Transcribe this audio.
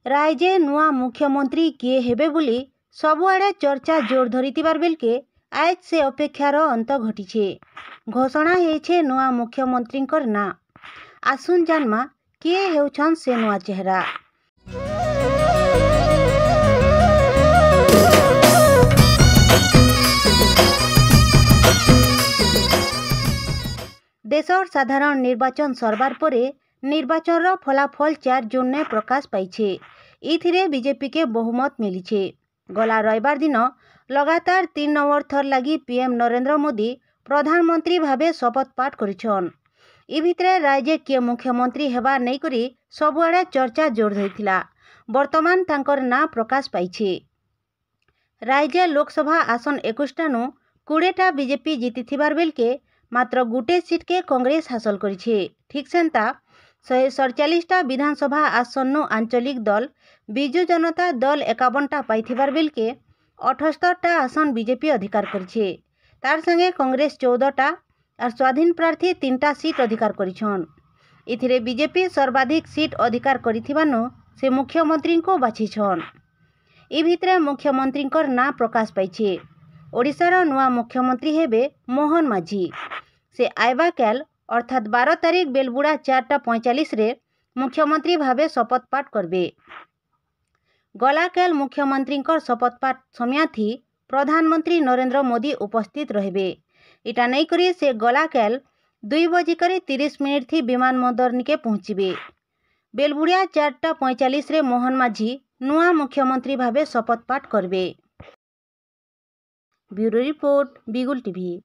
राज्य नुआ मुख्यमंत्री किए हेबे बोली सबुआड़े चर्चा जोर धरितिबार बेलके आज से अपेक्षार अंत घटी। घोषणा होइछे नुआ मुख्यमंत्री ना। आसुन जानमा किए हेउछन से नुआ चेहरा। देशर साधारण निर्वाचन सरबार परे निर्वाचन फलाफल 4 जून ने प्रकाश पाइछे। इथिरे बीजेपी के बहुमत मिलीछे। गला रविवार दिन लगातार 3 नंबर थर लगी पीएम नरेंद्र मोदी प्रधानमंत्री भावे शपथ पाठ करिछन। इ भितरे राज्य किए मुख्यमंत्री हेबा नै करी सबुआड़े चर्चा जोर धरिथिला। वर्तमान तांकर ना प्रकाश पाइछे। राज्य लोकसभा आसन 21 टानु 20टा बीजेपी जीतिथिबार बेलके मात्र गुटे सीट के कांग्रेस हासिल करिछे। ठीक सेंता 147टा विधानसभा आसन्नु आंचलिक दल बिजु जनता दल 51टा पाइथिबार बेलके 78टा आसन बीजेपी अधिकार करिछे। तार संगे कांग्रेस 14टा और स्वाधीन प्रार्थी 3टा सीट अधिकार करिछन। इथिरे बीजेपी सर्वाधिक सीट अधिकार करिथिबानो से मुख्यमंत्री को बाछिछन। इ भितरे मुख्यमंत्री ना प्रकाश पाइछे। ओडिशार नुआ मुख्यमंत्री हेबे मोहन माझी। से आइबा काल अर्थात 12 तारीख बेलबुड़ा 4:45 रे मुख्यमंत्री भावे शपथ पाठ करबे। गला काल मुख्यमंत्री शपथ पाठ समय थी प्रधानमंत्री नरेंद्र मोदी उपस्थित रहबे। इटा नहीं करी से गला काल 2:30 थी विमान बंदर निके पहुँचबे। बेलबुड़िया 4:45 रे मोहन माझी नुआ मुख्यमंत्री भावे शपथ पाठ करबे। ब्यूरो रिपोर्ट बिगुल टीवी।